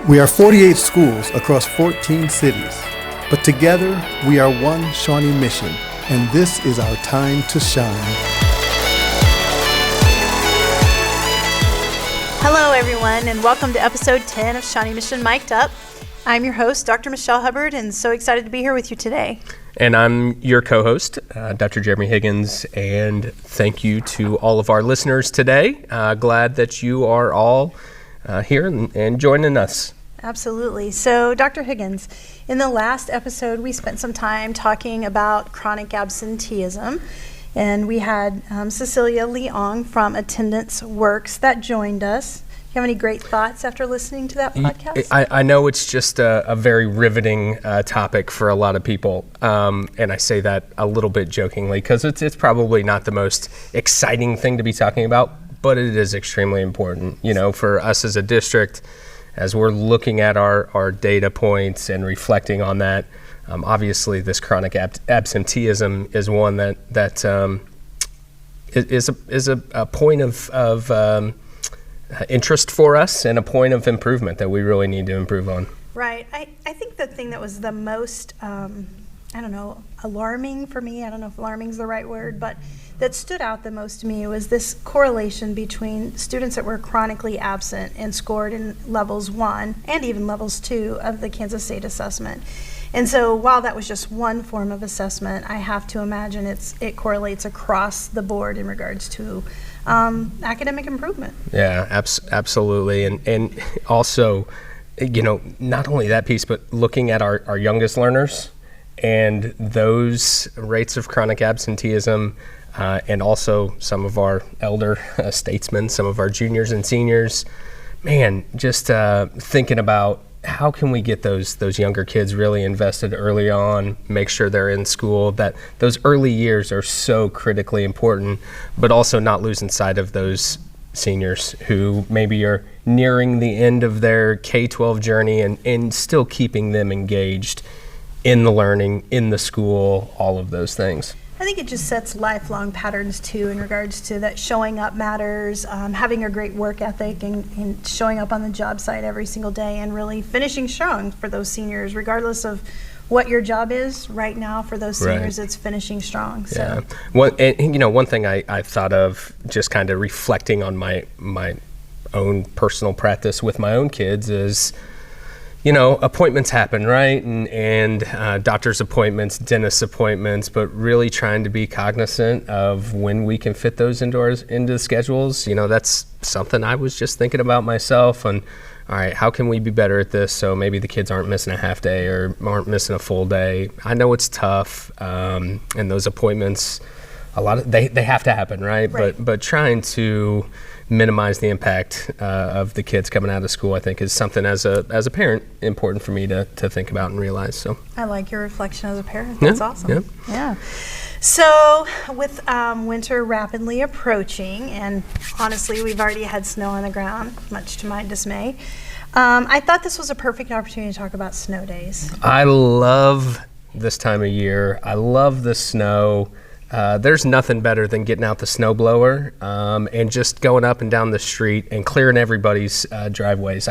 We are 48 schools across 14 cities, but together we are one Shawnee mission, and this is our time to shine. Hello everyone, and welcome to episode 10 of Shawnee Mission Mic'd Up. I'm your host, Dr. Michelle Hubbard, and so excited to be here with you today. And I'm your co-host, Dr. Jeremy Higgins, and thank you to all of our listeners today. Glad that you are all here and joining us. Absolutely. So, Dr. Higgins, in the last episode, we spent some time talking about chronic absenteeism, and we had Cecilia Leong from Attendance Works that joined us. Do you have any great thoughts after listening to that podcast? I know it's just a very riveting topic for a lot of people, and I say that a little bit jokingly because it's probably not the most exciting thing to be talking about, but it is extremely important, for us as a district. As we're looking at our data points and reflecting on that, obviously this chronic absenteeism is one that is a point of interest for us and a point of improvement that we really need to improve on. Right. I think the thing that was the most, alarming for me, I don't know if alarming is the right word, but that stood out the most to me was this correlation between students that were chronically absent and scored in levels 1 and even levels 2 of the Kansas State assessment. And so while that was just one form of assessment, I have to imagine it correlates across the board in regards to academic improvement. Yeah, absolutely. And also, not only that piece, but looking at our youngest learners and those rates of chronic absenteeism, and also some of our elder statesmen, some of our juniors and seniors, just thinking about how can we get those younger kids really invested early on, make sure they're in school, that those early years are so critically important, but also not losing sight of those seniors who maybe are nearing the end of their K-12 journey and still keeping them engaged in the learning, in the school, all of those things. I think it just sets lifelong patterns too in regards to that showing up matters, having a great work ethic and showing up on the job site every single day and really finishing strong for those seniors, regardless of what your job is right now for those seniors. Right. It's finishing strong. So. Yeah. One thing I've thought of just kind of reflecting on my own personal practice with my own kids is, appointments happen, right? And doctor's appointments, dentist appointments, but really trying to be cognizant of when we can fit those into the schedules. That's something I was just thinking about myself. And all right, how can we be better at this? So maybe the kids aren't missing a half day or aren't missing a full day. I know it's tough, and those appointments, they have to happen, right? But trying to minimize the impact of the kids coming out of school, I think, is something as a parent important for me to think about and realize. So I like your reflection as a parent. That's awesome. Yeah. So with winter rapidly approaching, and honestly, we've already had snow on the ground, much to my dismay. I thought this was a perfect opportunity to talk about snow days. I love this time of year. I love the snow. There's nothing better than getting out the snowblower and just going up and down the street and clearing everybody's driveways.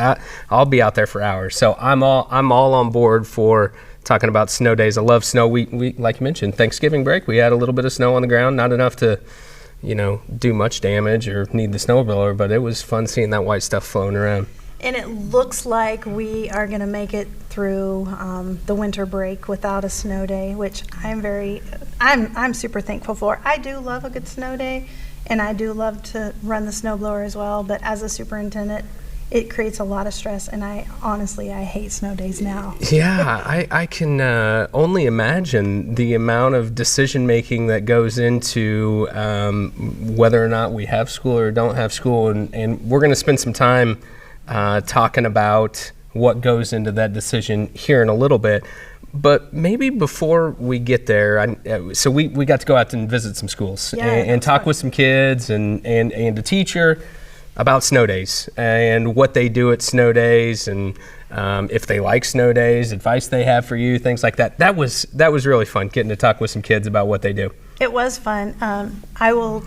I'll be out there for hours. So I'm all on board for talking about snow days. I love snow. We like you mentioned, Thanksgiving break, we had a little bit of snow on the ground, not enough to do much damage or need the snowblower, but it was fun seeing that white stuff floating around. And it looks like we are going to make it through the winter break without a snow day, which I'm super thankful for. I do love a good snow day, and I do love to run the snowblower as well. But as a superintendent, it creates a lot of stress, and I hate snow days now. Yeah, I can only imagine the amount of decision making that goes into whether or not we have school or don't have school, and we're going to spend some time talking about what goes into that decision here in a little bit. But maybe before we get there, so we got to go out and visit some schools and talk with some kids and a teacher about snow days and what they do at snow days and if they like snow days, advice they have for you, things like that. That was really fun, getting to talk with some kids about what they do. It was fun. I will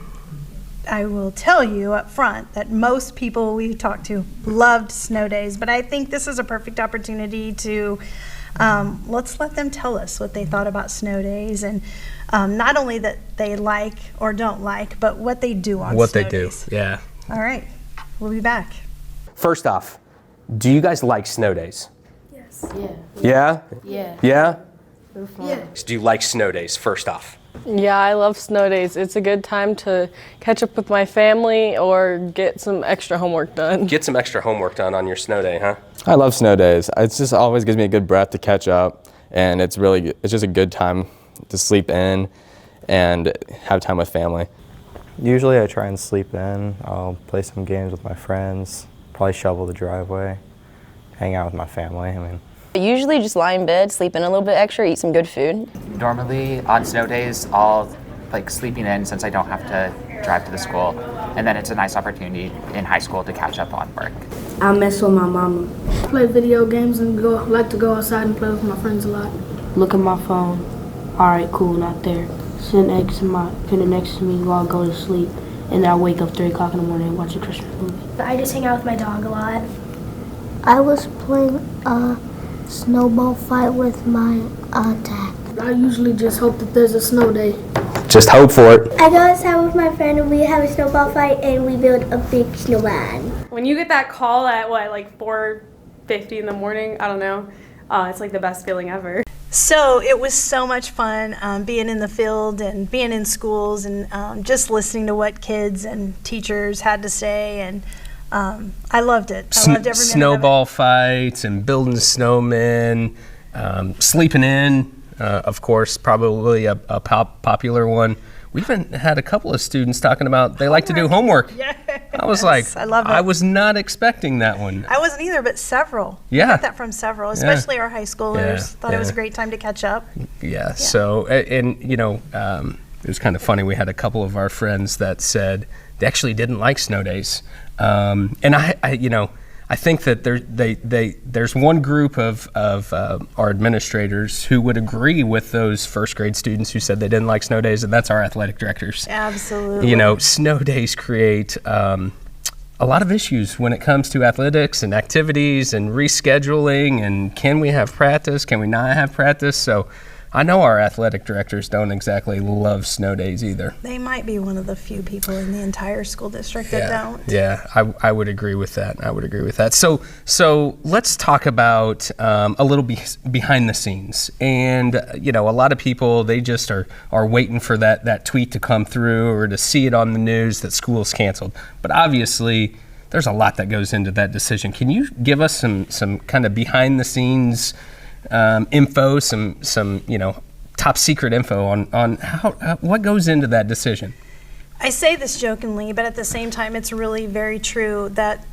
I will tell you up front that most people we talked to loved snow days, but I think this is a perfect opportunity to let's let them tell us what they thought about snow days, and not only that they like or don't like, but what they do on What snow they do, days. yeah. All right, we'll be back. First off, do you guys like snow days? Yes. Yeah? Yeah. Yeah? Yeah. Do you like snow days, first off? Yeah, I love snow days. It's a good time to catch up with my family or get some extra homework done. Get some extra homework done on your snow day, huh? I love snow days. It's just always gives me a good breath to catch up, and it's just a good time to sleep in and have time with family. Usually I try and sleep in. I'll play some games with my friends, probably shovel the driveway, hang out with my family. I usually just lie in bed, sleep in a little bit extra, eat some good food. Normally on snow days, I'll like sleeping in since I don't have to drive to the school, and then it's a nice opportunity in high school to catch up on work. I mess with my mama. Play video games and like to go outside and play with my friends a lot. Look at my phone. All right, cool, not there. Sit next to me while I go to sleep, and then I wake up 3 o'clock in the morning and watch a Christmas movie. I just hang out with my dog a lot. I was playing a snowball fight with my dad. I usually just hope that there's a snow day. Just hope for it. I go outside with my friend and we have a snowball fight and we build a big snowman. When you get that call at like 4:50 in the morning, I don't know, it's like the best feeling ever. So it was so much fun being in the field and being in schools and just listening to what kids and teachers had to say, and I loved it. I loved every minute Snowball of it. fights and building snowmen, sleeping in, of course, probably a popular one. We even had a couple of students talking about they like to do homework. Yes, I was like, I love it. I was not expecting that one. I wasn't either, but several. Yeah. I got that from several, especially our high schoolers. Yeah, Thought it was a great time to catch up. Yeah. So, and you know, it was kind of funny. We had a couple of our friends that said they actually didn't like snow days, and I you know, I think that there's one group of our administrators who would agree with those first grade students who said they didn't like snow days, and that's our athletic directors. Absolutely. You know, snow days create a lot of issues when it comes to athletics and activities and rescheduling and can we have practice, can we not have practice? So I know our athletic directors don't exactly love snow days either. They might be one of the few people in the entire school district that don't. Yeah, I would agree with that. I would agree with that. So let's talk about a little behind the scenes. And you know, a lot of people, they just are waiting for that tweet to come through or to see it on the news that school's canceled. But obviously, there's a lot that goes into that decision. Can you give us some kind of behind the scenes info, some you know, top secret info on how what goes into that decision? I say this jokingly, but at the same time, it's really very true that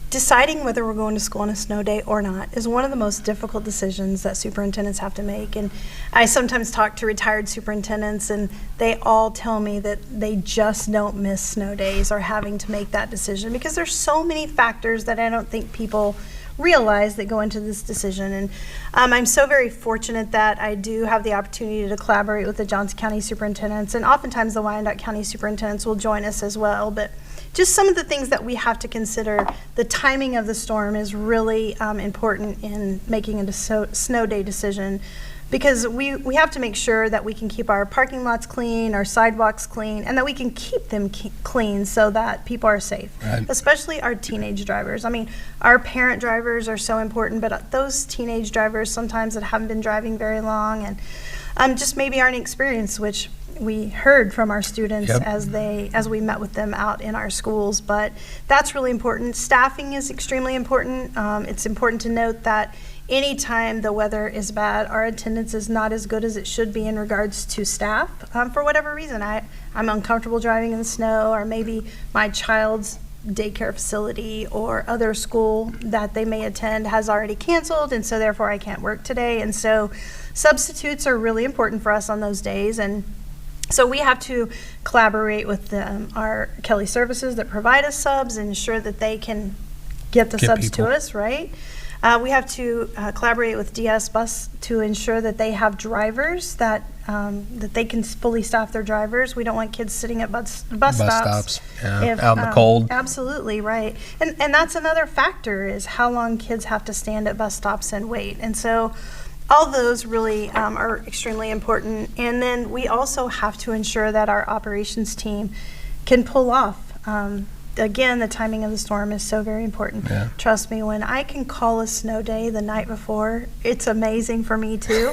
deciding whether we're going to school on a snow day or not is one of the most difficult decisions that superintendents have to make. And I sometimes talk to retired superintendents, and they all tell me that they just don't miss snow days or having to make that decision because there's so many factors that I don't think people realize that go into this decision. And I'm so very fortunate that I do have the opportunity to collaborate with the Johnson County superintendents, and oftentimes the Wyandotte County superintendents will join us as well. But just some of the things that we have to consider, the timing of the storm is really important in making a snow day decision, because we have to make sure that we can keep our parking lots clean, our sidewalks clean, and that we can keep them clean so that people are safe, right. Especially our teenage drivers. I mean, our parent drivers are so important, but those teenage drivers sometimes that haven't been driving very long and just maybe aren't experienced, which we heard from our students Yep. as we met with them out in our schools. But that's really important. Staffing is extremely important. It's important to note that anytime the weather is bad, our attendance is not as good as it should be in regards to staff. For whatever reason, I'm uncomfortable driving in the snow, or maybe my child's daycare facility or other school that they may attend has already canceled, and so therefore I can't work today. And so substitutes are really important for us on those days. And so we have to collaborate with our Kelly services that provide us subs and ensure that they can get the subs to us, right? We have to collaborate with DS Bus to ensure that they have drivers that that they can fully staff their drivers. We don't want kids sitting at bus stops. Yeah, out in the cold. Absolutely, right. And that's another factor, is how long kids have to stand at bus stops and wait. And so all those really are extremely important. And then we also have to ensure that our operations team can pull off. Again, the timing of the storm is so very important. Yeah. Trust me, when I can call a snow day the night before, it's amazing for me too.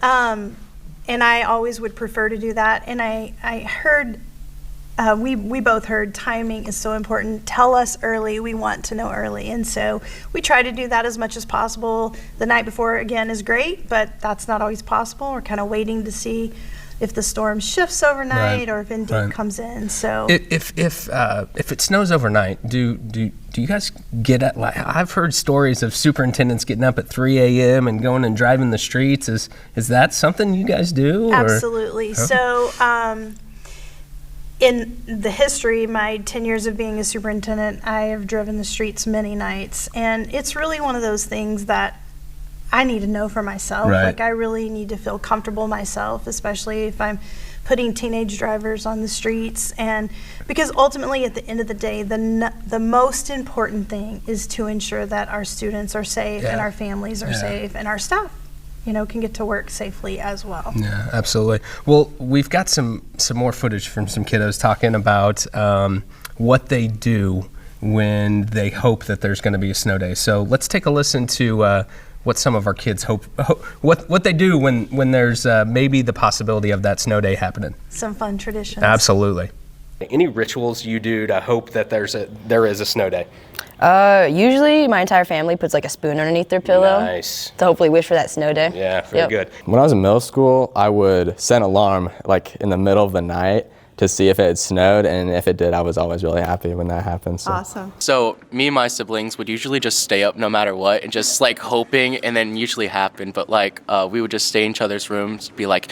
And I always would prefer to do that. And I heard, we both heard, timing is so important. Tell us early, we want to know early. And so we try to do that as much as possible. The night before, again, is great, but that's not always possible. We're kind of waiting to see if the storm shifts overnight or if Indeed comes in. So if it snows overnight, do you guys get at, like, I've heard stories of superintendents getting up at 3 a.m. and going and driving the streets. Is that something you guys do? Absolutely. Or? So in the history, my 10 years of being a superintendent, I have driven the streets many nights, and it's really one of those things that I need to know for myself. Right. Like, I really need to feel comfortable myself, especially if I'm putting teenage drivers on the streets. And because ultimately, at the end of the day, the most important thing is to ensure that our students are safe and our families are safe and our staff, can get to work safely as well. Yeah, absolutely. Well, we've got some more footage from some kiddos talking about what they do when they hope that there's going to be a snow day. So let's take a listen to what some of our kids hope what they do when there's maybe the possibility of that snow day happening. Some fun traditions. Absolutely. Any rituals you do to hope that there is a snow day? Usually my entire family puts like a spoon underneath their pillow. Nice. To hopefully wish for that snow day. Yeah, very good. When I was in middle school, I would set an alarm like in the middle of the night to see if it had snowed, and if it did, I was always really happy when that happened. So. Awesome. So me and my siblings would usually just stay up no matter what and just like hoping, and then usually happen, but like we would just stay in each other's rooms, be like,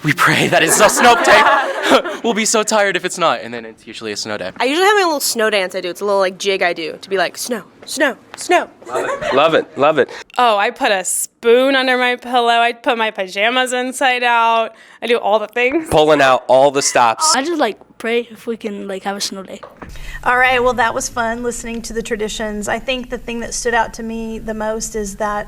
we pray that it's a snow day. We'll be so tired if it's not, and then it's usually a snow day. I usually have my little snow dance I do. It's a little like jig I do to be like, snow, snow, snow. Love it, love it. Oh, I put a spoon under my pillow. I put my pajamas inside out. I do all the things. Pulling out all the stops. I just pray if we can have a snow day. All right, well, that was fun listening to the traditions. I think the thing that stood out to me the most is that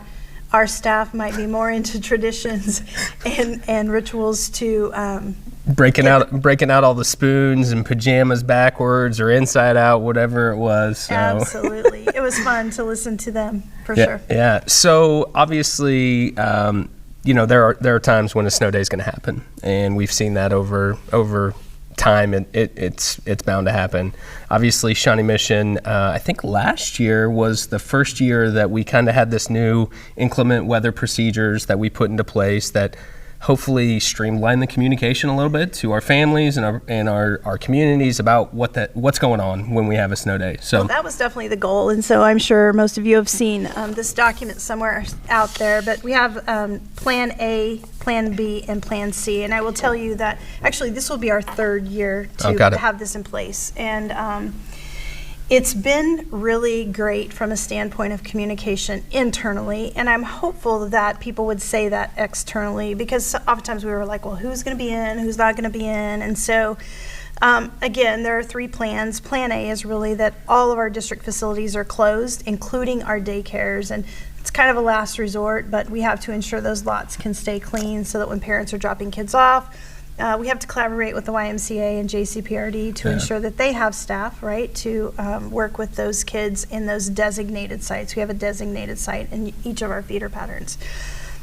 our staff might be more into traditions and rituals to breaking out all the spoons and pajamas backwards or inside out, whatever it was. So. Absolutely. It was fun to listen to them, for sure. Yeah. So obviously, there are times when a snow day is going to happen, and we've seen that over time, and it's bound to happen. Obviously, Shawnee Mission, I think last year was the first year that we kind of had this new inclement weather procedures that we put into place that hopefully streamline the communication a little bit to our families and our communities about what's going on when we have a snow day. So that was definitely the goal, and so I'm sure most of you have seen this document somewhere out there, but we have Plan A, Plan B, and Plan C, and I will tell you that actually this will be our third year to have this in place, and it's been really great from a standpoint of communication internally, and I'm hopeful that people would say that externally, because oftentimes we were like, well, who's going to be in, who's not going to be in, and so again, there are 3 plans. Plan A is really that all of our district facilities are closed, including our daycares, and it's kind of a last resort, but we have to ensure those lots can stay clean so that when parents are dropping kids off, we have to collaborate with the YMCA and JCPRD to ensure that they have staff, right, to work with those kids in those designated sites. We have a designated site in each of our feeder patterns.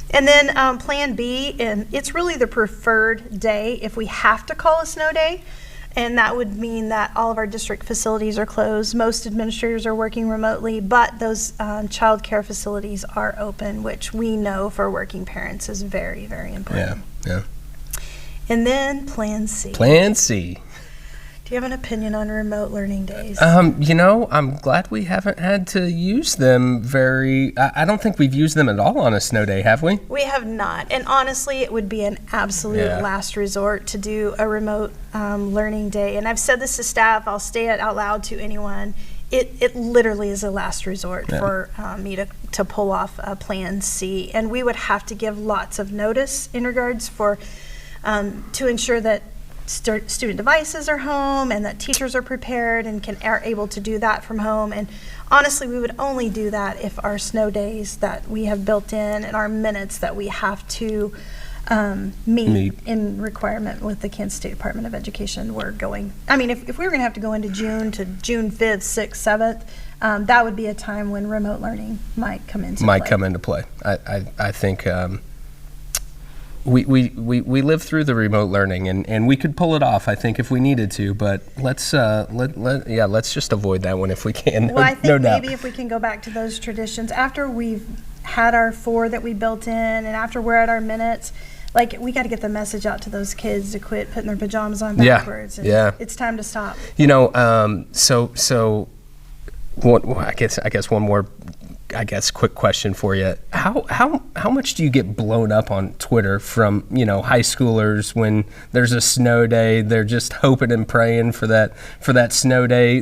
And then Plan B, and it's really the preferred day if we have to call a snow day, and that would mean that all of our district facilities are closed. Most administrators are working remotely, but those child care facilities are open, which we know for working parents is very, very important. Yeah. And then Plan C. Plan C. Do you have an opinion on remote learning days? I'm glad we haven't had to use them I don't think we've used them at all on a snow day, have we? We have not. And honestly, it would be an absolute last resort to do a remote learning day. And I've said this to staff, I'll say it out loud to anyone. it literally is a last resort Yeah. for me to pull off a plan C. And we would have to give lots of notice in regards for to ensure that student devices are home and that teachers are prepared and are able to do that from home. And honestly, we would only do that if our snow days that we have built in and our minutes that we have to meet in requirement with the Kansas State Department of Education were going. I mean, if we were going to have to go into June 5th, 6th, 7th, that would be a time when remote learning might come into play. I think we lived through the remote learning and we could pull it off, I think, if we needed to, but let's just avoid that one if we can. Well, I think doubt. maybe if we can go back to those traditions after we've had our 4 that we built in and after we're at our minutes, like, we got to get the message out to those kids to quit putting their pajamas on backwards. Yeah. It's time to stop. You know, so I guess one more, quick question for you. How much do you get blown up on Twitter from, high schoolers when there's a snow day? They're just hoping and praying for that snow day.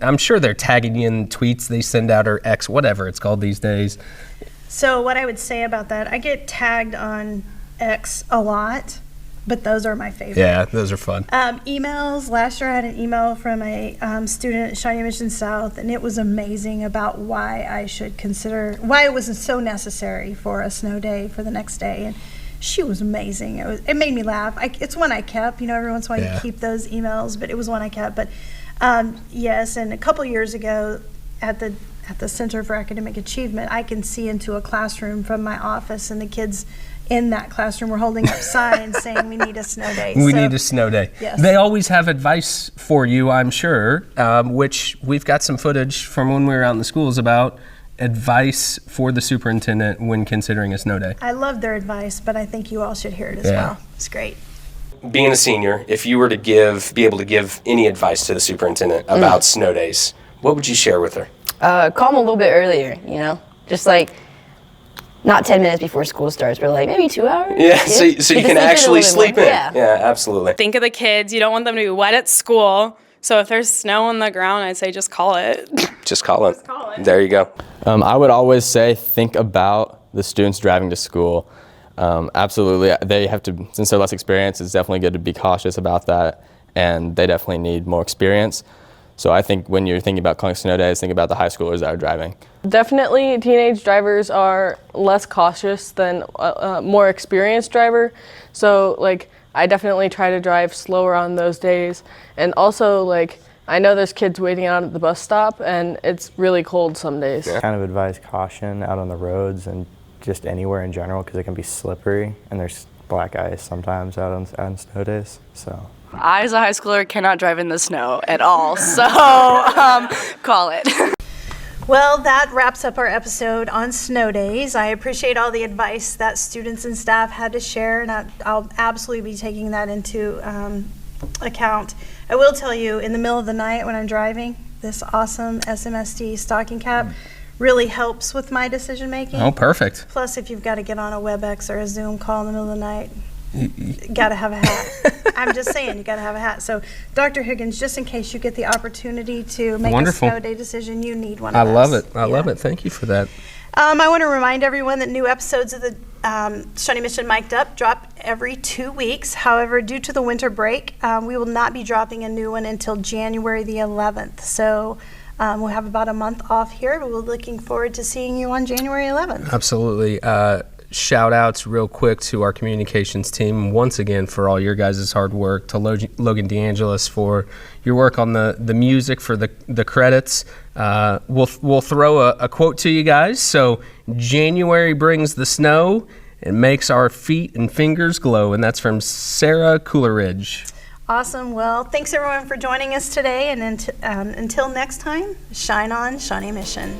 I'm sure they're tagging you in tweets they send out, or X, whatever it's called these days. So what I would say about that, I get tagged on X a lot, but those are my favorite. Yeah, those are fun. Emails. Last year I had an email from a student at Shawnee Mission South, and it was amazing about why it was so necessary for a snow day for the next day. And she was amazing. It made me laugh. It's one I kept. Every once in a while you keep those emails, but it was one I kept. But yes, and a couple years ago at the Center for Academic Achievement, I can see into a classroom from my office, and the kids in that classroom were holding up signs saying we need a snow day. We need a snow day. Yes. They always have advice for you, I'm sure, which we've got some footage from when we were out in the schools about advice for the superintendent when considering a snow day. I love their advice, but I think you all should hear it as well. It's great. Being a senior, if you were to be able to give any advice to the superintendent about snow days, what would you share with her? Call them a little bit earlier, just like not 10 minutes before school starts, but like maybe 2 hours. Yeah, so you can actually sleep in. Yeah, absolutely. Think of the kids. You don't want them to be wet at school. So if there's snow on the ground, I'd say just call it. Just call it. There you go. I would always say think about the students driving to school. Absolutely, they have to, since they're less experienced, it's definitely good to be cautious about that, and they definitely need more experience. So I think when you're thinking about calling snow days, think about the high schoolers that are driving. Definitely teenage drivers are less cautious than a more experienced driver. So I definitely try to drive slower on those days. And also I know there's kids waiting out at the bus stop and it's really cold some days. Kind of advise caution out on the roads and just anywhere in general because it can be slippery and there's black ice sometimes out on snow days. So. I, as a high schooler, cannot drive in the snow at all, so call it. Well, that wraps up our episode on snow days. I appreciate all the advice that students and staff had to share, and I'll absolutely be taking that into account. I will tell you, in the middle of the night when I'm driving, this awesome SMSD stocking cap really helps with my decision making. Oh, perfect. Plus, if you've got to get on a WebEx or a Zoom call in the middle of the night, you got to have a hat. I'm just saying, you got to have a hat. So, Dr. Higgins, just in case you get the opportunity to make a snow day decision, you need one of those. I love it. I love it. Thank you for that. I want to remind everyone that new episodes of the Shawnee Mission Mic'd Up drop every 2 weeks. However, due to the winter break, we will not be dropping a new one until January the 11th. So, we'll have about a month off here, but we're looking forward to seeing you on January 11th. Absolutely. Shout outs real quick to our communications team once again for all your guys' hard work, to Logan DeAngelis for your work on the music for the credits. We'll throw a quote to you guys. So, January brings the snow and makes our feet and fingers glow, and that's from Sarah Coleridge. Awesome. Well, thanks everyone for joining us today, and until next time, shine on, Shawnee Mission.